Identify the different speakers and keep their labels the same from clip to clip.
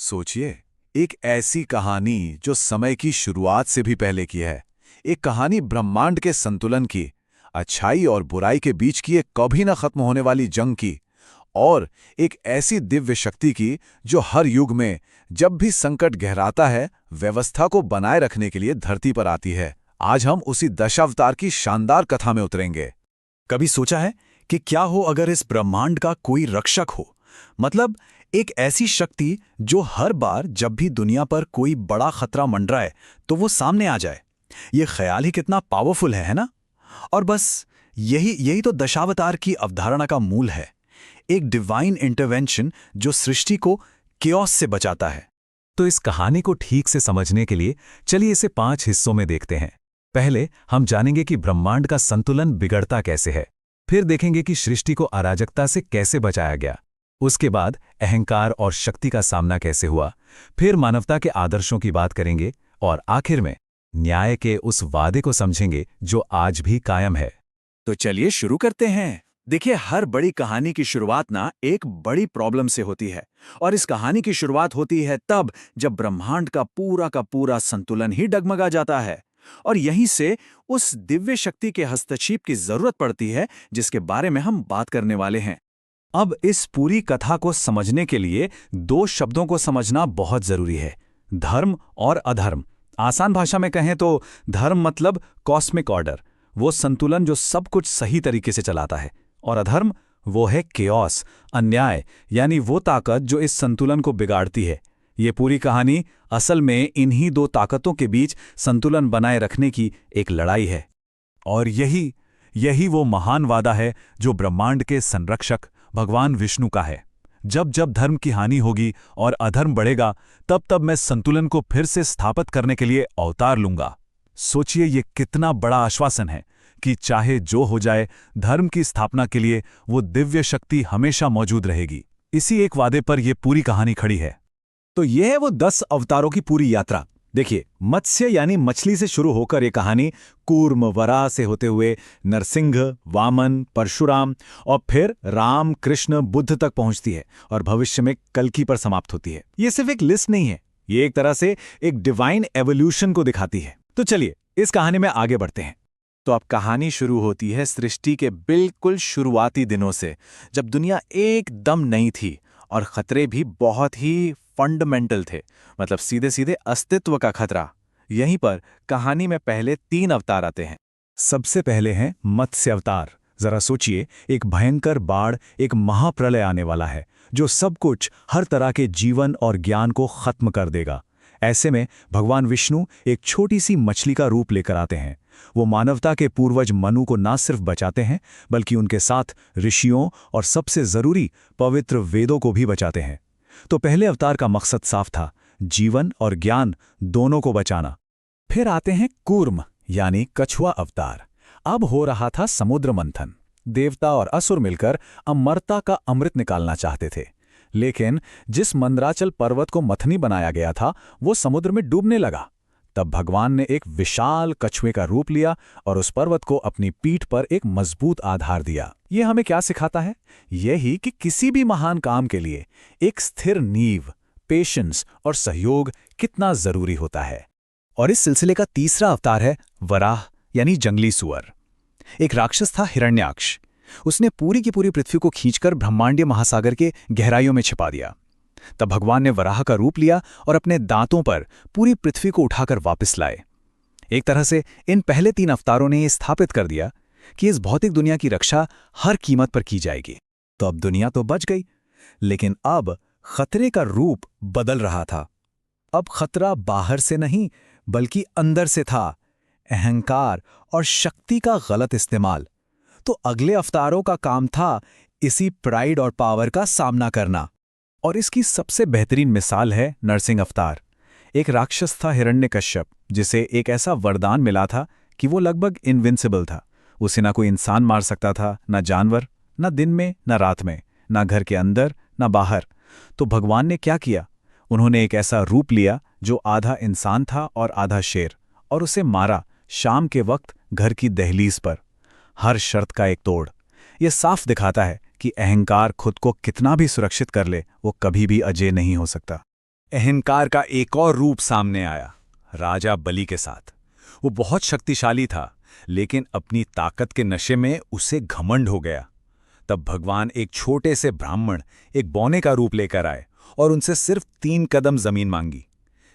Speaker 1: सोचिए, एक ऐसी कहानी जो समय की शुरुआत से भी पहले की है। एक कहानी ब्रह्मांड के संतुलन की, अच्छाई और बुराई के बीच की एक कभी न खत्म होने वाली जंग की, और एक ऐसी दिव्य शक्ति की जो हर युग में जब भी संकट गहराता है, व्यवस्था को बनाए रखने के लिए धरती पर आती है। आज हम उसी दशावतार की शानदार कथा में उतरेंगे।
Speaker 2: कभी सोचा है कि क्या हो अगर इस ब्रह्मांड का कोई रक्षक हो, मतलब एक ऐसी शक्ति जो हर बार जब भी दुनिया पर कोई बड़ा खतरा मंडराए तो वो सामने आ जाए। ये ख्याल ही कितना पावरफुल है ना? और बस यही तो दशावतार की अवधारणा का मूल है, एक डिवाइन इंटरवेंशन जो सृष्टि को केओस से बचाता है।
Speaker 3: तो इस कहानी को ठीक से समझने के लिए चलिए इसे 5 हिस्सों में देखते हैं। पहले हम जानेंगे कि ब्रह्मांड का संतुलन बिगड़ता कैसे है, फिर देखेंगे कि सृष्टि को अराजकता से कैसे बचाया गया, उसके बाद अहंकार और शक्ति का सामना कैसे हुआ, फिर मानवता के आदर्शों की बात करेंगे और आखिर में न्याय के उस वादे को समझेंगे जो आज भी कायम है।
Speaker 2: तो चलिए शुरू करते हैं। देखिए, हर बड़ी कहानी की शुरुआत ना एक बड़ी प्रॉब्लम से होती है, और इस कहानी की शुरुआत होती है तब जब ब्रह्मांड का पूरा संतुलन ही डगमगा जाता है। और यहीं से उस दिव्य शक्ति के हस्तक्षेप की जरूरत पड़ती है जिसके बारे में हम बात करने वाले हैं। अब इस पूरी कथा को समझने के लिए 2 शब्दों को समझना बहुत जरूरी है, धर्म और अधर्म। आसान भाषा में कहें तो धर्म मतलब कॉस्मिक ऑर्डर, वो संतुलन जो सब कुछ सही तरीके से चलाता है, और अधर्म वो है केओस, अन्याय, यानी वो ताकत जो इस संतुलन को बिगाड़ती है। ये पूरी कहानी असल में इन्हीं 2 ताकतों के बीच संतुलन बनाए रखने की एक लड़ाई है। और यही वो महान वादा है जो ब्रह्मांड के संरक्षक भगवान विष्णु का है। जब जब धर्म की हानि होगी और अधर्म बढ़ेगा, तब तब मैं संतुलन को फिर से स्थापित करने के लिए अवतार लूंगा। सोचिए, ये कितना बड़ा आश्वासन है कि चाहे जो हो जाए, धर्म की स्थापना के लिए वो दिव्य शक्ति हमेशा मौजूद रहेगी। इसी एक वादे पर यह पूरी कहानी खड़ी है। तो यह है वो 10 अवतारों की पूरी यात्रा। देखिए, मत्स्य यानी मछली से शुरू होकर ये कहानी कूर्म, वराह से होते हुए नरसिंह, वामन, परशुराम और फिर राम, कृष्ण, बुद्ध तक पहुंचती है, और भविष्य में कल्कि पर समाप्त होती है। ये सिर्फ एक लिस्ट नहीं है, ये एक तरह से एक डिवाइन एवोल्यूशन को दिखाती है। तो चलिए इस कहानी में आगे बढ़ते हैं। तो अब कहानी शुरू होती है सृष्टि के बिल्कुल शुरुआती दिनों से, जब दुनिया एकदम नई थी और खतरे भी बहुत ही फंडामेंटल थे, मतलब सीधे सीधे अस्तित्व का खतरा। यहीं पर कहानी में पहले 3 अवतार आते हैं। सबसे पहले हैं मत्स्य अवतार। जरा सोचिए, एक भयंकर बाढ़, एक महाप्रलय आने वाला है जो सब कुछ, हर तरह के जीवन और ज्ञान को खत्म कर देगा। ऐसे में भगवान विष्णु एक छोटी सी मछली का रूप लेकर आते हैं। वो मानवता के पूर्वज मनु को न सिर्फ बचाते हैं, बल्कि उनके साथ ऋषियों और सबसे जरूरी पवित्र वेदों को भी बचाते हैं। तो पहले अवतार का मकसद साफ था, जीवन और ज्ञान दोनों को बचाना। फिर आते हैं कूर्म यानी कछुआ अवतार। अब हो रहा था समुद्र मंथन। देवता और असुर मिलकर अमरता का अमृत निकालना चाहते थे, लेकिन जिस मंदराचल पर्वत को मथनी बनाया गया था वो समुद्र में डूबने लगा। तब भगवान ने एक विशाल कछुए का रूप लिया और उस पर्वत को अपनी पीठ पर एक मजबूत आधार दिया। ये हमें क्या सिखाता है? यही कि किसी भी महान काम के लिए एक स्थिर नींव, पेशेंस और सहयोग कितना जरूरी होता है। और इस सिलसिले का तीसरा अवतार है वराह यानी जंगली सुअर। एक राक्षस था हिरण्याक्ष। उसने पूरी की पूरी पृथ्वी को खींचकर ब्रह्मांडीय महासागर के गहराइयों में छिपा दिया। तब भगवान ने वराह का रूप लिया और अपने दांतों पर पूरी पृथ्वी को उठाकर वापस लाए। एक तरह से इन पहले 3 अवतारों ने यह स्थापित कर दिया कि इस भौतिक दुनिया की रक्षा हर कीमत पर की जाएगी। तो अब दुनिया तो बच गई, लेकिन अब खतरे का रूप बदल रहा था। अब खतरा बाहर से नहीं बल्कि अंदर से था, अहंकार और शक्ति का गलत इस्तेमाल। तो अगले अवतारों का काम था इसी प्राइड और पावर का सामना करना। और इसकी सबसे बेहतरीन मिसाल है नरसिंह अवतार। एक राक्षस था हिरण्यकश्यप, जिसे एक ऐसा वरदान मिला था कि वो लगभग इनविंसिबल था। उसे ना कोई इंसान मार सकता था, ना जानवर, ना दिन में ना रात में, ना घर के अंदर ना बाहर। तो भगवान ने क्या किया? उन्होंने एक ऐसा रूप लिया जो आधा इंसान था और आधा शेर, और उसे मारा शाम के वक्त घर की दहलीज पर। हर शर्त का एक तोड़। यह साफ दिखाता है कि अहंकार खुद को कितना भी सुरक्षित कर ले, वो कभी भी अजेय नहीं हो सकता।
Speaker 1: अहंकार का एक और रूप सामने आया, राजा बलि के साथ। वो बहुत शक्तिशाली था, लेकिन अपनी ताकत के नशे में उसे घमंड हो गया। तब भगवान एक छोटे से ब्राह्मण, एक बौने का रूप लेकर आए और उनसे सिर्फ 3 कदम जमीन मांगी।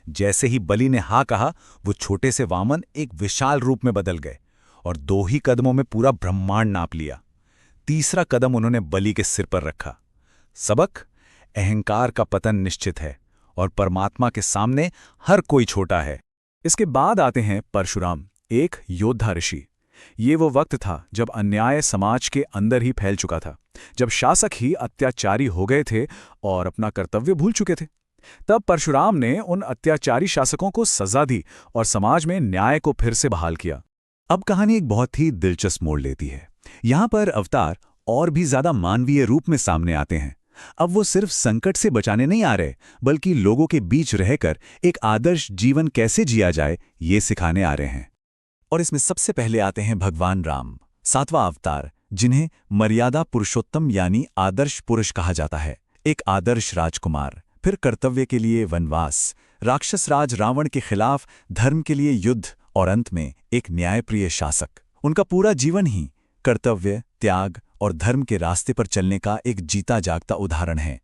Speaker 1: जैसे ही बलि ने हाँ कहा, वो छोटे से वामन एक विशाल रूप में बदल गए और 2 ही कदमों में पूरा ब्रह्मांड नाप लिया। तीसरा कदम उन्होंने बलि के सिर पर रखा। सबक, अहंकार का पतन निश्चित है और परमात्मा के सामने हर कोई छोटा है।
Speaker 2: इसके बाद आते हैं परशुराम, एक योद्धा ऋषि। ये वो वक्त था जब अन्याय समाज के अंदर ही फैल चुका था, जब शासक ही अत्याचारी हो गए थे और अपना कर्तव्य भूल चुके थे। तब परशुराम ने उन अत्याचारी शासकों को सजा दी और समाज में न्याय को फिर से बहाल किया।
Speaker 1: अब कहानी एक बहुत ही दिलचस्प मोड़ लेती है। यहां पर अवतार और भी ज्यादा मानवीय रूप में सामने आते हैं। अब वो सिर्फ संकट से बचाने नहीं आ रहे, बल्कि लोगों के बीच रहकर एक आदर्श जीवन कैसे जिया जाए, ये सिखाने आ रहे हैं। और इसमें सबसे पहले आते हैं भगवान राम, 7वां अवतार, जिन्हें मर्यादा पुरुषोत्तम यानी आदर्श पुरुष कहा जाता है। एक आदर्श राजकुमार, फिर कर्तव्य के लिए वनवास, राक्षस राज रावण के खिलाफ धर्म के लिए युद्ध और अंत में एक न्यायप्रिय शासक। उनका पूरा जीवन ही कर्तव्य, त्याग और धर्म के रास्ते पर चलने का एक जीता जागता उदाहरण है।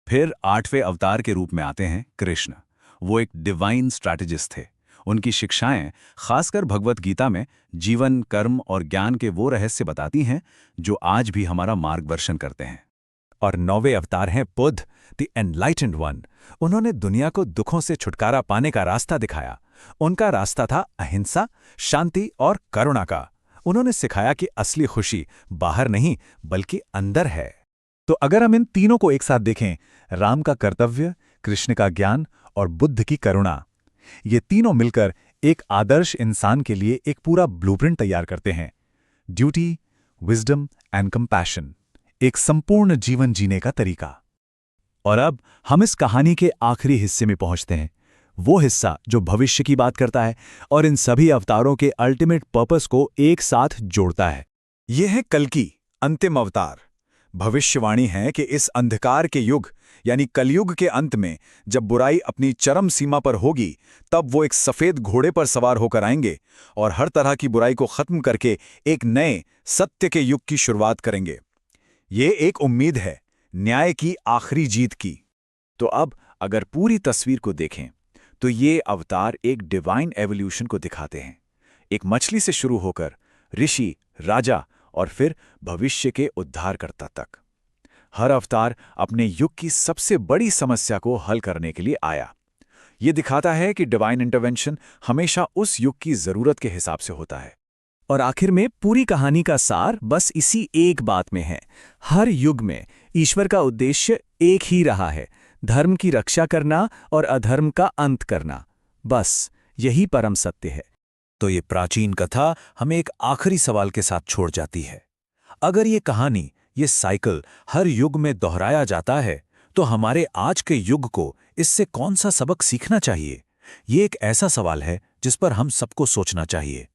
Speaker 1: फिर 8वें अवतार के रूप में आते हैं कृष्ण। वो एक डिवाइन स्ट्रैटेजिस्ट थे। उनकी शिक्षाएं, खासकर भगवत गीता में, जीवन, कर्म और ज्ञान के वो रहस्य बताती हैं जो आज भी हमारा मार्गदर्शन करते हैं।
Speaker 3: और 9वें अवतार हैं बुद्ध, द एनलाइटेंड वन। उन्होंने दुनिया को दुखों से छुटकारा पाने का रास्ता दिखाया। उनका रास्ता था अहिंसा, शांति और करुणा का। उन्होंने सिखाया कि असली खुशी बाहर नहीं बल्कि अंदर है।
Speaker 1: तो अगर हम इन तीनों को एक साथ देखें, राम का कर्तव्य, कृष्ण का ज्ञान और बुद्ध की करुणा, ये तीनों मिलकर एक आदर्श इंसान के लिए एक पूरा ब्लूप्रिंट तैयार करते हैं। ड्यूटी, विजडम एंड कंपैशन, एक संपूर्ण जीवन जीने का तरीका। और अब हम इस कहानी के आखिरी हिस्से में पहुंचते हैं, वो हिस्सा जो भविष्य की बात करता है और इन सभी अवतारों के अल्टीमेट पर्पस को एक साथ जोड़ता है। यह है कल्कि, अंतिम अवतार। भविष्यवाणी है कि इस अंधकार के युग यानी कलयुग के अंत में, जब बुराई अपनी चरम सीमा पर होगी, तब वो एक सफेद घोड़े पर सवार होकर आएंगे और हर तरह की बुराई को खत्म करके एक नए सत्य के युग की शुरुआत करेंगे। ये एक उम्मीद है, न्याय की आखिरी जीत की। तो अब अगर पूरी तस्वीर को देखें तो ये अवतार एक डिवाइन एवोल्यूशन को दिखाते हैं। एक मछली से शुरू होकर ऋषि, राजा और फिर भविष्य के उद्धारकर्ता तक। हर अवतार अपने युग की सबसे बड़ी समस्या को हल करने के लिए आया। ये दिखाता है कि डिवाइन इंटरवेंशन हमेशा उस युग की जरूरत के हिसाब से होता है।
Speaker 2: और आखिर में पूरी कहानी का सार बस इसी एक बात में है। हर युग में ईश्वर का उद्देश्य एक ही रहा है, धर्म की रक्षा करना और अधर्म का अंत करना। बस यही परम सत्य है।
Speaker 3: तो ये प्राचीन कथा हमें एक आखिरी सवाल के साथ छोड़ जाती है। अगर ये कहानी, ये साइकिल हर युग में दोहराया जाता है, तो हमारे आज के युग को इससे कौन सा सबक सीखना चाहिए? ये एक ऐसा सवाल है जिस पर हम सबको सोचना चाहिए।